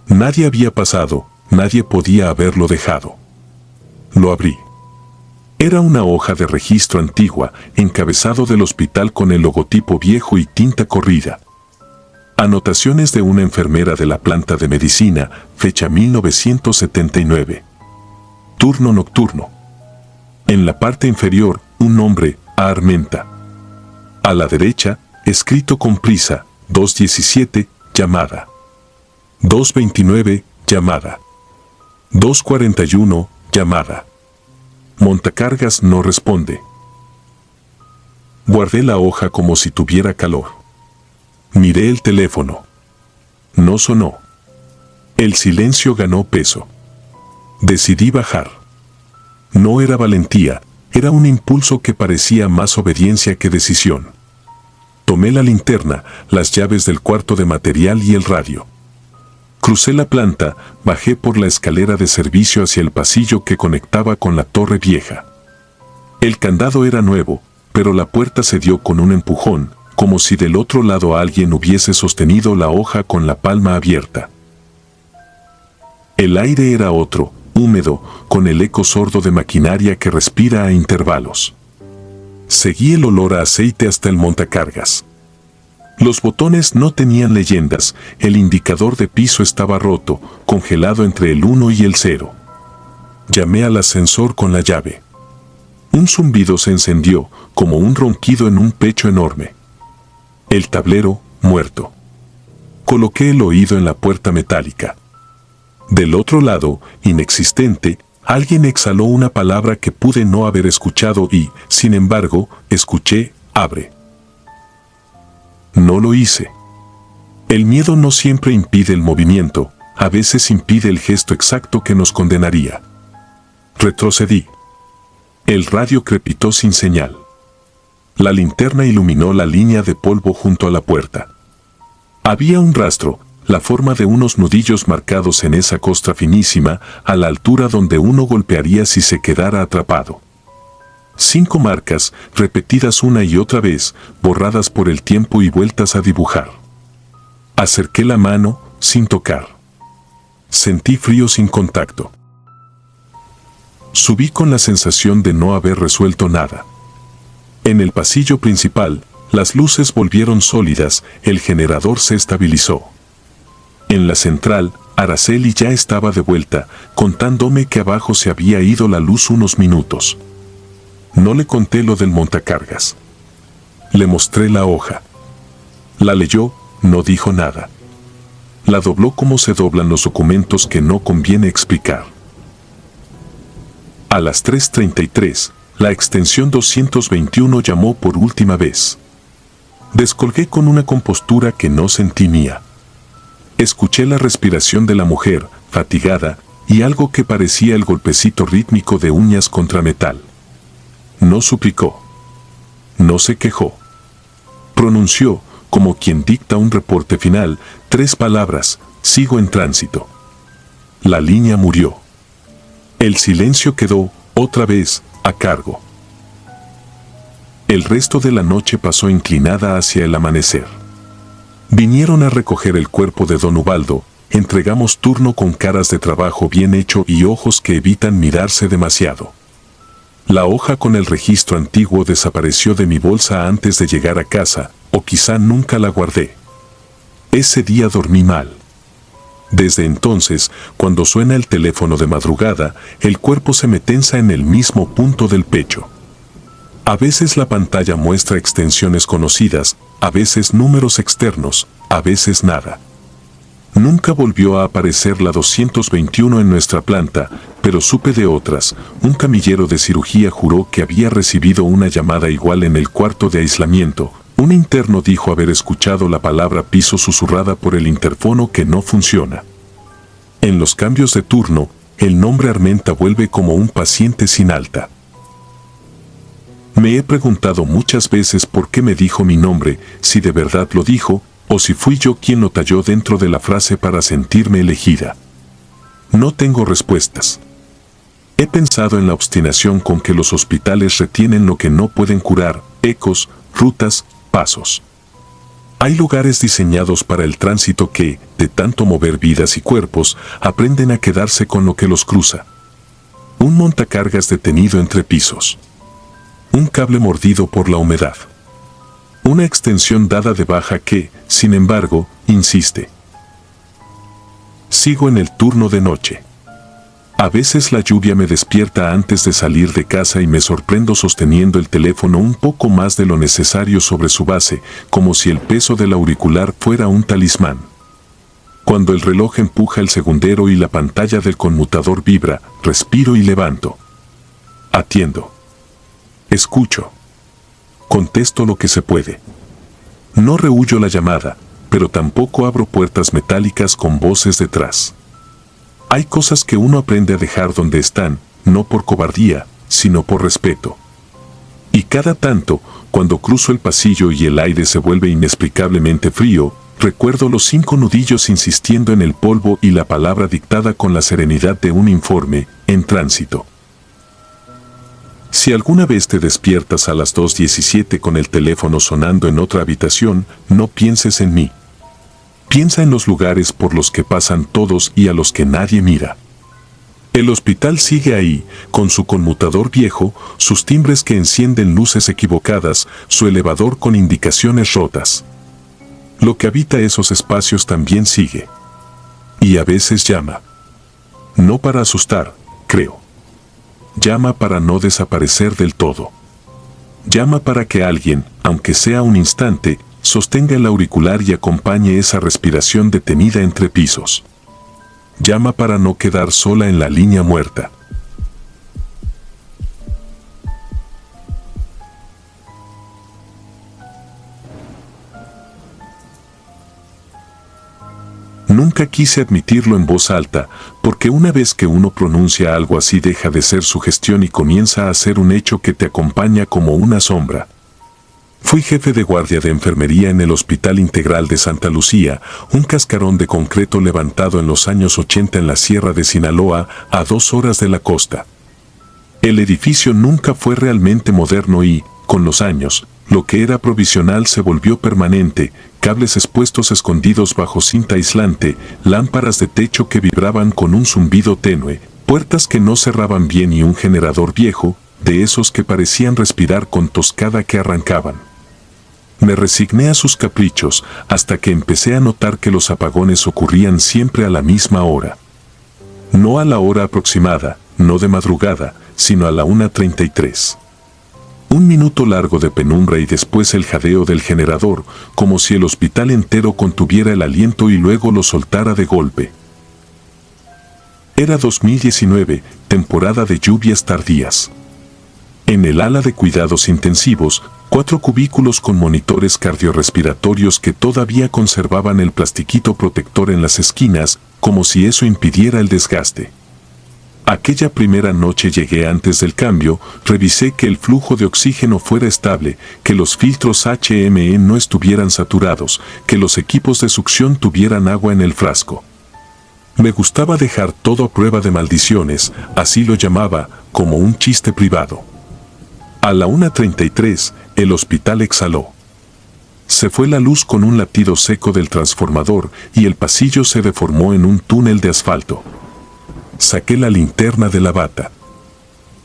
Nadie había pasado, nadie podía haberlo dejado. Lo abrí. Era una hoja de registro antigua, encabezado del hospital con el logotipo viejo y tinta corrida. Anotaciones de una enfermera de la planta de medicina, fecha 1979. Turno nocturno. En la parte inferior, un nombre, Armenta. A la derecha, escrito con prisa, 2:17, llamada. 2:29, llamada. 2:41, llamada. Montacargas no responde. Guardé la hoja como si tuviera calor. Miré el teléfono. No sonó. El silencio ganó peso. Decidí bajar. No era valentía, era un impulso que parecía más obediencia que decisión. Tomé la linterna, las llaves del cuarto de material y el radio. Crucé la planta, bajé por la escalera de servicio hacia el pasillo que conectaba con la torre vieja. El candado era nuevo, pero la puerta se dio con un empujón, como si del otro lado alguien hubiese sostenido la hoja con la palma abierta. El aire era otro, húmedo, con el eco sordo de maquinaria que respira a intervalos. Seguí el olor a aceite hasta el montacargas. Los botones no tenían leyendas, el indicador de piso estaba roto, congelado entre el 1 y el 0. Llamé al ascensor con la llave. Un zumbido se encendió, como un ronquido en un pecho enorme. El tablero, muerto. Coloqué el oído en la puerta metálica. Del otro lado, inexistente, alguien exhaló una palabra que pude no haber escuchado y, sin embargo, escuché, abre. No lo hice. El miedo no siempre impide el movimiento, a veces impide el gesto exacto que nos condenaría. Retrocedí. El radio crepitó sin señal. La linterna iluminó la línea de polvo junto a la puerta. Había un rastro, la forma de unos nudillos marcados en esa costra finísima, a la altura donde uno golpearía si se quedara atrapado. 5 marcas, repetidas una y otra vez, borradas por el tiempo y vueltas a dibujar. Acerqué la mano, sin tocar. Sentí frío sin contacto. Subí con la sensación de no haber resuelto nada. En el pasillo principal, las luces volvieron sólidas, el generador se estabilizó. En la central, Araceli ya estaba de vuelta, contándome que abajo se había ido la luz unos minutos. No le conté lo del montacargas. Le mostré la hoja. La leyó, no dijo nada. La dobló como se doblan los documentos que no conviene explicar. A las 3:33, la extensión 221 llamó por última vez. Descolgué con una compostura que no sentí mía. Escuché la respiración de la mujer, fatigada, y algo que parecía el golpecito rítmico de uñas contra metal. No suplicó. No se quejó. Pronunció, como quien dicta un reporte final, 3 palabras: sigo en tránsito. La línea murió. El silencio quedó, otra vez, a cargo. El resto de la noche pasó inclinada hacia el amanecer. Vinieron a recoger el cuerpo de don Ubaldo, entregamos turno con caras de trabajo bien hecho y ojos que evitan mirarse demasiado. La hoja con el registro antiguo desapareció de mi bolsa antes de llegar a casa, o quizá nunca la guardé. Ese día dormí mal. Desde entonces, cuando suena el teléfono de madrugada, el cuerpo se me tensa en el mismo punto del pecho. A veces la pantalla muestra extensiones conocidas, a veces números externos, a veces nada. Nunca volvió a aparecer la 221 en nuestra planta, pero supe de otras. Un camillero de cirugía juró que había recibido una llamada igual en el cuarto de aislamiento. Un interno dijo haber escuchado la palabra piso susurrada por el interfono que no funciona. En los cambios de turno, el nombre Armenta vuelve como un paciente sin alta. Me he preguntado muchas veces por qué me dijo mi nombre, si de verdad lo dijo, o si fui yo quien lo talló dentro de la frase para sentirme elegida. No tengo respuestas. He pensado en la obstinación con que los hospitales retienen lo que no pueden curar: ecos, rutas, pasos. Hay lugares diseñados para el tránsito que, de tanto mover vidas y cuerpos, aprenden a quedarse con lo que los cruza. Un montacargas detenido entre pisos. Un cable mordido por la humedad. Una extensión dada de baja que, sin embargo, insiste. Sigo en el turno de noche. A veces la lluvia me despierta antes de salir de casa y me sorprendo sosteniendo el teléfono un poco más de lo necesario sobre su base, como si el peso del auricular fuera un talismán. Cuando el reloj empuja el segundero y la pantalla del conmutador vibra, respiro y levanto. Atiendo. Escucho. Contesto lo que se puede. No rehuyo la llamada, pero tampoco abro puertas metálicas con voces detrás. Hay cosas que uno aprende a dejar donde están, no por cobardía, sino por respeto. Y cada tanto, cuando cruzo el pasillo y el aire se vuelve inexplicablemente frío, recuerdo los 5 nudillos insistiendo en el polvo y la palabra dictada con la serenidad de un informe, en tránsito. Si alguna vez te despiertas a las 2:17 con el teléfono sonando en otra habitación, no pienses en mí. Piensa en los lugares por los que pasan todos y a los que nadie mira. El hospital sigue ahí, con su conmutador viejo, sus timbres que encienden luces equivocadas, su elevador con indicaciones rotas. Lo que habita esos espacios también sigue. Y a veces llama. No para asustar, creo. Llama para no desaparecer del todo. Llama para que alguien, aunque sea un instante, sostenga el auricular y acompañe esa respiración detenida entre pisos. Llama para no quedar sola en la línea muerta. Nunca quise admitirlo en voz alta, porque una vez que uno pronuncia algo así deja de ser sugestión y comienza a ser un hecho que te acompaña como una sombra. Fui jefe de guardia de enfermería en el Hospital Integral de Santa Lucía, un cascarón de concreto levantado en los años 80 en la Sierra de Sinaloa, a 2 horas de la costa. El edificio nunca fue realmente moderno y, con los años, lo que era provisional se volvió permanente, cables expuestos escondidos bajo cinta aislante, lámparas de techo que vibraban con un zumbido tenue, puertas que no cerraban bien y un generador viejo, de esos que parecían respirar con toscada que arrancaban. Me resigné a sus caprichos hasta que empecé a notar que los apagones ocurrían siempre a la misma hora. No a la hora aproximada, no de madrugada, sino a la 1:33. Un minuto largo de penumbra y después el jadeo del generador, como si el hospital entero contuviera el aliento y luego lo soltara de golpe. Era 2019, temporada de lluvias tardías. En el ala de cuidados intensivos, 4 cubículos con monitores cardiorrespiratorios que todavía conservaban el plastiquito protector en las esquinas, como si eso impidiera el desgaste. Aquella primera noche llegué antes del cambio, revisé que el flujo de oxígeno fuera estable, que los filtros HME no estuvieran saturados, que los equipos de succión tuvieran agua en el frasco. Me gustaba dejar todo a prueba de maldiciones, así lo llamaba, como un chiste privado. A la 1:33, el hospital exhaló. Se fue la luz con un latido seco del transformador y el pasillo se deformó en un túnel de asfalto. Saqué la linterna de la bata.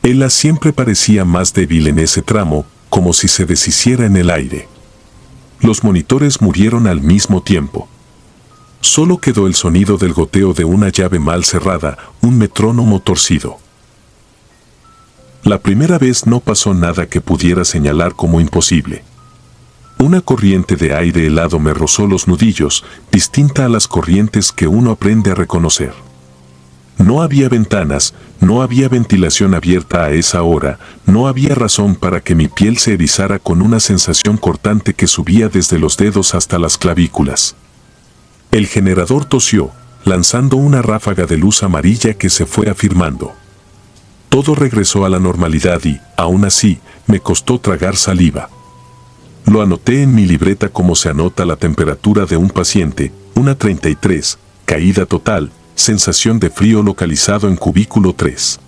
Ella siempre parecía más débil en ese tramo, como si se deshiciera en el aire. Los monitores murieron al mismo tiempo. Solo quedó el sonido del goteo de una llave mal cerrada, un metrónomo torcido. La primera vez no pasó nada que pudiera señalar como imposible. Una corriente de aire helado me rozó los nudillos, distinta a las corrientes que uno aprende a reconocer. No había ventanas, no había ventilación abierta a esa hora, no había razón para que mi piel se erizara con una sensación cortante que subía desde los dedos hasta las clavículas. El generador tosió, lanzando una ráfaga de luz amarilla que se fue afirmando. Todo regresó a la normalidad y, aún así, me costó tragar saliva. Lo anoté en mi libreta como se anota la temperatura de un paciente, 1:33, caída total, sensación de frío localizado en cubículo 3.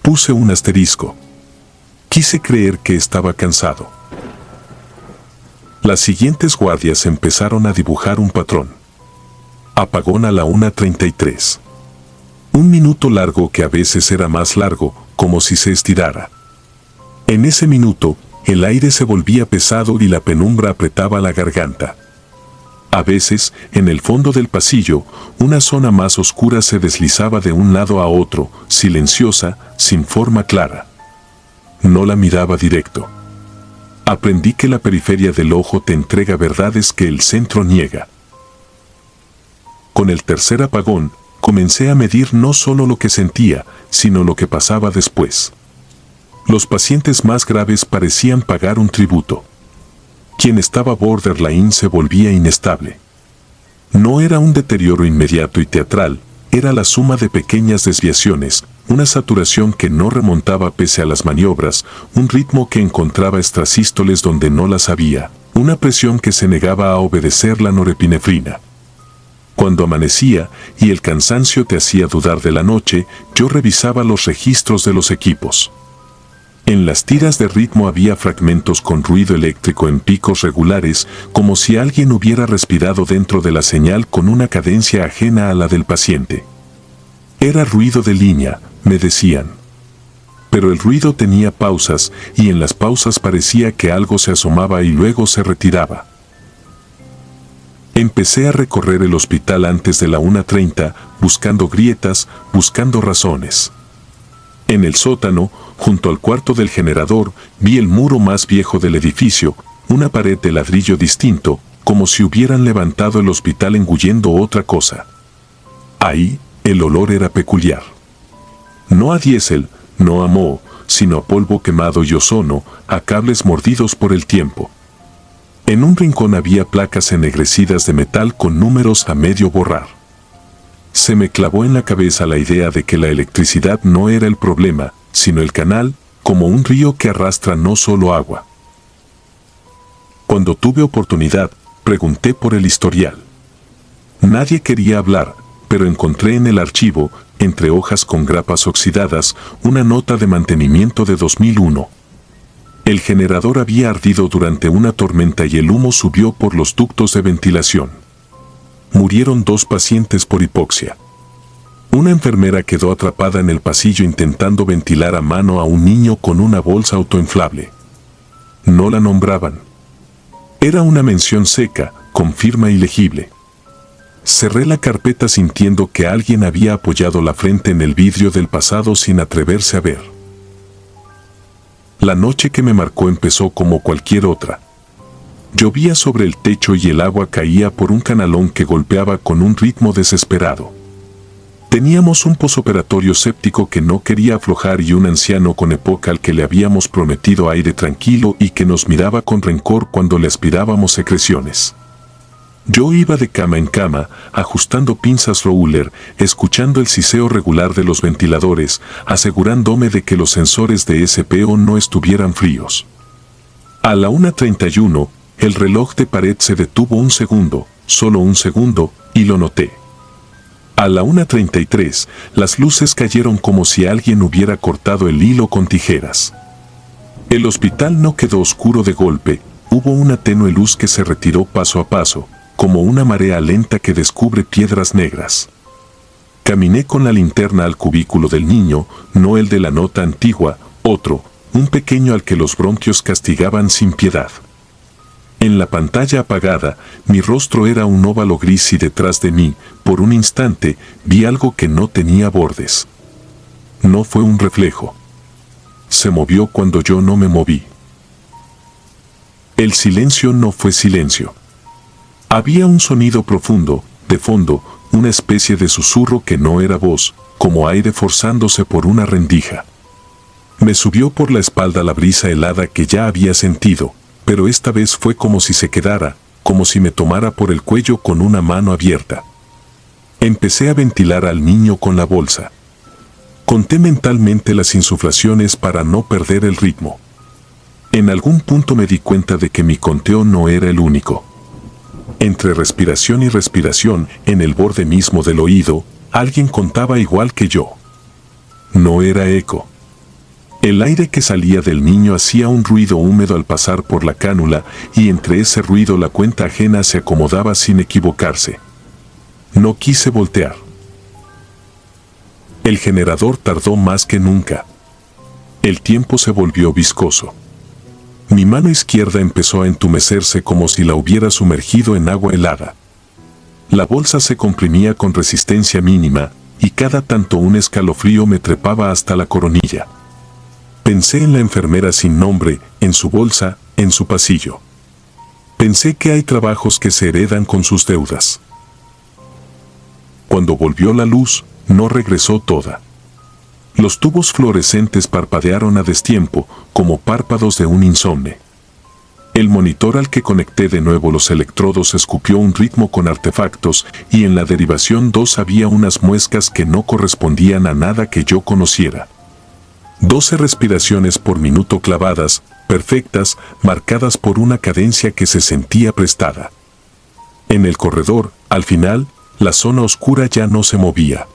Puse un asterisco. Quise creer que estaba cansado. Las siguientes guardias empezaron a dibujar un patrón. Apagón a la 1:33. Un minuto largo que a veces era más largo, como si se estirara. En ese minuto, el aire se volvía pesado y la penumbra apretaba la garganta. A veces, en el fondo del pasillo, una zona más oscura se deslizaba de un lado a otro, silenciosa, sin forma clara. No la miraba directo. Aprendí que la periferia del ojo te entrega verdades que el centro niega. Con el tercer apagón, comencé a medir no solo lo que sentía, sino lo que pasaba después. Los pacientes más graves parecían pagar un tributo. Quien estaba borderline se volvía inestable. No era un deterioro inmediato y teatral, era la suma de pequeñas desviaciones, una saturación que no remontaba pese a las maniobras, un ritmo que encontraba extrasístoles donde no las había, una presión que se negaba a obedecer la norepinefrina. Cuando amanecía y el cansancio te hacía dudar de la noche, yo revisaba los registros de los equipos. En las tiras de ritmo había fragmentos con ruido eléctrico en picos regulares, como si alguien hubiera respirado dentro de la señal con una cadencia ajena a la del paciente. Era ruido de línea, me decían. Pero el ruido tenía pausas, y en las pausas parecía que algo se asomaba y luego se retiraba. Empecé a recorrer el hospital antes de la 1:30, buscando grietas, buscando razones. En el sótano, junto al cuarto del generador, vi el muro más viejo del edificio, una pared de ladrillo distinto, como si hubieran levantado el hospital engullendo otra cosa. Ahí, el olor era peculiar. No a diésel, no a moho, sino a polvo quemado y ozono, a cables mordidos por el tiempo. En un rincón había placas ennegrecidas de metal con números a medio borrar. Se me clavó en la cabeza la idea de que la electricidad no era el problema, sino el canal, como un río que arrastra no solo agua. Cuando tuve oportunidad, pregunté por el historial. Nadie quería hablar, pero encontré en el archivo, entre hojas con grapas oxidadas, una nota de mantenimiento de 2001. El generador había ardido durante una tormenta y el humo subió por los ductos de ventilación. Murieron 2 pacientes por hipoxia. Una enfermera quedó atrapada en el pasillo intentando ventilar a mano a un niño con una bolsa autoinflable. No la nombraban. Era una mención seca, con firma ilegible. Cerré la carpeta sintiendo que alguien había apoyado la frente en el vidrio del pasado sin atreverse a ver. La noche que me marcó empezó como cualquier otra. Llovía sobre el techo y el agua caía por un canalón que golpeaba con un ritmo desesperado. Teníamos un posoperatorio séptico que no quería aflojar y un anciano con EPOC al que le habíamos prometido aire tranquilo y que nos miraba con rencor cuando le aspirábamos secreciones. Yo iba de cama en cama, ajustando pinzas Rowler, escuchando el siseo regular de los ventiladores, asegurándome de que los sensores de SPO no estuvieran fríos. A la 1:31, el reloj de pared se detuvo un segundo, solo un segundo, y lo noté. A la 1:33, las luces cayeron como si alguien hubiera cortado el hilo con tijeras. El hospital no quedó oscuro de golpe, hubo una tenue luz que se retiró paso a paso, como una marea lenta que descubre piedras negras. Caminé con la linterna al cubículo del niño, no el de la nota antigua, otro, un pequeño al que los bronquios castigaban sin piedad. En la pantalla apagada, mi rostro era un óvalo gris y detrás de mí, por un instante, vi algo que no tenía bordes. No fue un reflejo. Se movió cuando yo no me moví. El silencio no fue silencio. Había un sonido profundo, de fondo, una especie de susurro que no era voz, como aire forzándose por una rendija. Me subió por la espalda la brisa helada que ya había sentido, pero esta vez fue como si se quedara, como si me tomara por el cuello con una mano abierta. Empecé a ventilar al niño con la bolsa. Conté mentalmente las insuflaciones para no perder el ritmo. En algún punto me di cuenta de que mi conteo no era el único. Entre respiración y respiración, en el borde mismo del oído, alguien contaba igual que yo. No era eco. El aire que salía del niño hacía un ruido húmedo al pasar por la cánula, y entre ese ruido la cuenta ajena se acomodaba sin equivocarse. No quise voltear. El generador tardó más que nunca. El tiempo se volvió viscoso. Mi mano izquierda empezó a entumecerse como si la hubiera sumergido en agua helada. La bolsa se comprimía con resistencia mínima, y cada tanto un escalofrío me trepaba hasta la coronilla. Pensé en la enfermera sin nombre, en su bolsa, en su pasillo. Pensé que hay trabajos que se heredan con sus deudas. Cuando volvió la luz, no regresó toda. Los tubos fluorescentes parpadearon a destiempo, como párpados de un insomne. El monitor al que conecté de nuevo los electrodos escupió un ritmo con artefactos, y en la derivación 2 había unas muescas que no correspondían a nada que yo conociera. 12 respiraciones por minuto clavadas, perfectas, marcadas por una cadencia que se sentía prestada. En el corredor, al final, la zona oscura ya no se movía.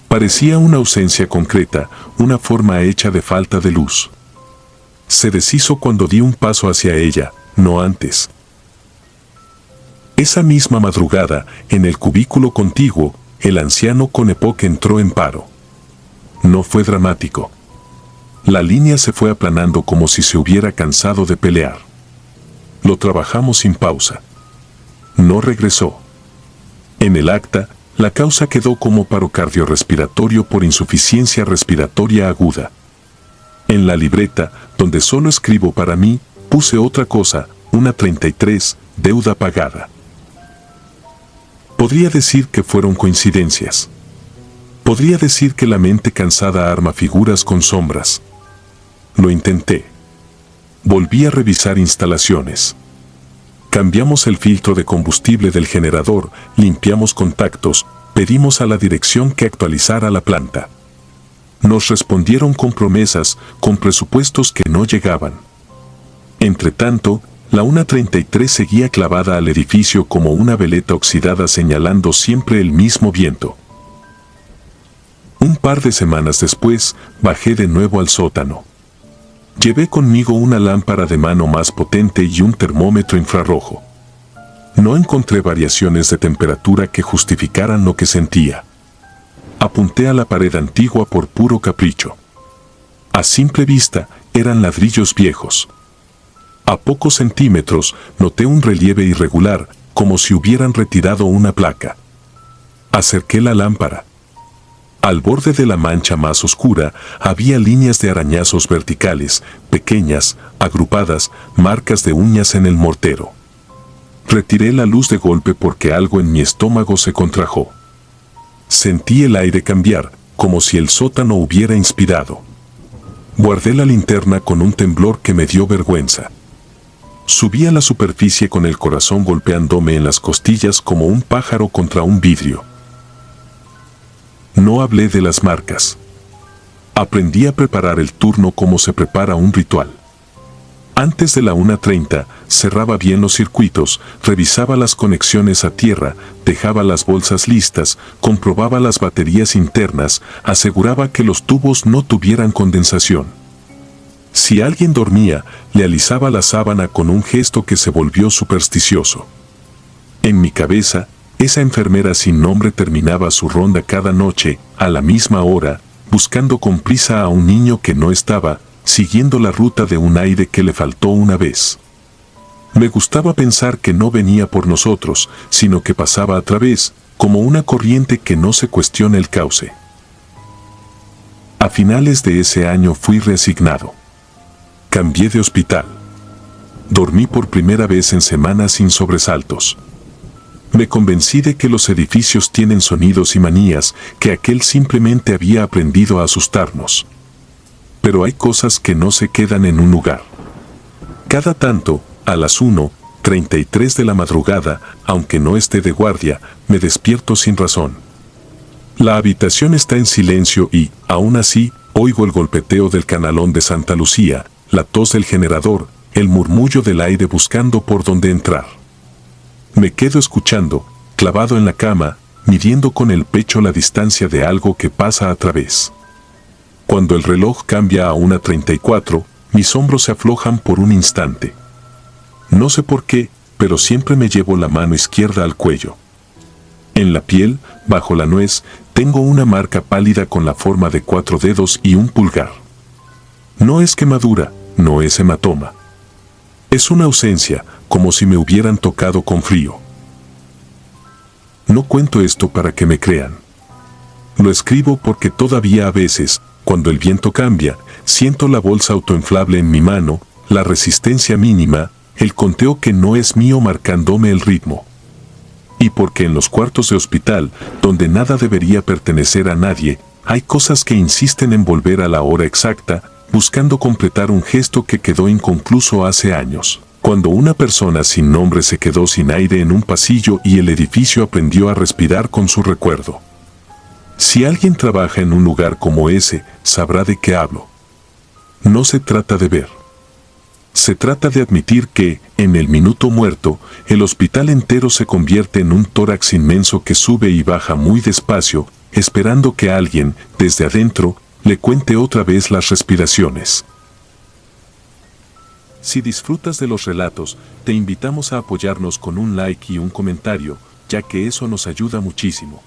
Parecía una ausencia concreta, una forma hecha de falta de luz. Se deshizo cuando di un paso hacia ella, no antes. Esa misma madrugada, en el cubículo contiguo, el anciano con EPOC entró en paro. No fue dramático. La línea se fue aplanando como si se hubiera cansado de pelear. Lo trabajamos sin pausa. No regresó. En el acta, la causa quedó como paro cardiorrespiratorio por insuficiencia respiratoria aguda. En la libreta, donde solo escribo para mí, puse otra cosa, una 33, deuda pagada. Podría decir que fueron coincidencias. Podría decir que la mente cansada arma figuras con sombras. Lo intenté. Volví a revisar instalaciones. Cambiamos el filtro de combustible del generador, limpiamos contactos, pedimos a la dirección que actualizara la planta. Nos respondieron con promesas, con presupuestos que no llegaban. Entretanto, La 1:33 seguía clavada al edificio como una veleta oxidada señalando siempre el mismo viento. Un par de semanas después, bajé de nuevo al sótano. Llevé conmigo una lámpara de mano más potente y un termómetro infrarrojo. No encontré variaciones de temperatura que justificaran lo que sentía. Apunté a la pared antigua por puro capricho. A simple vista, eran ladrillos viejos. A pocos centímetros, noté un relieve irregular, como si hubieran retirado una placa. Acerqué la lámpara. Al borde de la mancha más oscura, había líneas de arañazos verticales, pequeñas, agrupadas, marcas de uñas en el mortero. Retiré la luz de golpe porque algo en mi estómago se contrajo. Sentí el aire cambiar, como si el sótano hubiera inspirado. Guardé la linterna con un temblor que me dio vergüenza. Subí a la superficie con el corazón golpeándome en las costillas como un pájaro contra un vidrio. No hablé de las marcas. Aprendí a preparar el turno como se prepara un ritual. Antes de la 1:30, cerraba bien los circuitos, revisaba las conexiones a tierra, dejaba las bolsas listas, comprobaba las baterías internas, aseguraba que los tubos no tuvieran condensación. Si alguien dormía, le alisaba la sábana con un gesto que se volvió supersticioso. En mi cabeza, esa enfermera sin nombre terminaba su ronda cada noche, a la misma hora, buscando con prisa a un niño que no estaba, siguiendo la ruta de un aire que le faltó una vez. Me gustaba pensar que no venía por nosotros, sino que pasaba a través, como una corriente que no se cuestiona el cauce. A finales de ese año fui reasignado. Cambié de hospital. Dormí por primera vez en semanas sin sobresaltos. Me convencí de que los edificios tienen sonidos y manías, que aquel simplemente había aprendido a asustarnos. Pero hay cosas que no se quedan en un lugar. Cada tanto, a las 1:33 de la madrugada, aunque no esté de guardia, me despierto sin razón. La habitación está en silencio y, aún así, oigo el golpeteo del canalón de Santa Lucía, la tos del generador, el murmullo del aire buscando por dónde entrar. Me quedo escuchando, clavado en la cama, midiendo con el pecho la distancia de algo que pasa a través. Cuando el reloj cambia a 1:34, mis hombros se aflojan por un instante. No sé por qué, pero siempre me llevo la mano izquierda al cuello. En la piel, bajo la nuez, tengo una marca pálida con la forma de 4 dedos y un pulgar. No es quemadura, no es hematoma. Es una ausencia, como si me hubieran tocado con frío. No cuento esto para que me crean. Lo escribo porque todavía a veces, cuando el viento cambia, siento la bolsa autoinflable en mi mano, la resistencia mínima, el conteo que no es mío marcándome el ritmo. Y porque en los cuartos de hospital, donde nada debería pertenecer a nadie, hay cosas que insisten en volver a la hora exacta, buscando completar un gesto que quedó inconcluso hace años, cuando una persona sin nombre se quedó sin aire en un pasillo y el edificio aprendió a respirar con su recuerdo. Si alguien trabaja en un lugar como ese, sabrá de qué hablo. No se trata de ver. Se trata de admitir que, en el minuto muerto, el hospital entero se convierte en un tórax inmenso que sube y baja muy despacio, esperando que alguien, desde adentro, le cuente otra vez las respiraciones. Si disfrutas de los relatos, te invitamos a apoyarnos con un like y un comentario, ya que eso nos ayuda muchísimo.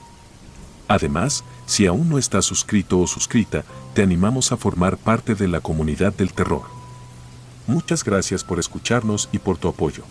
Además, si aún no estás suscrito o suscrita, te animamos a formar parte de la comunidad del terror. Muchas gracias por escucharnos y por tu apoyo.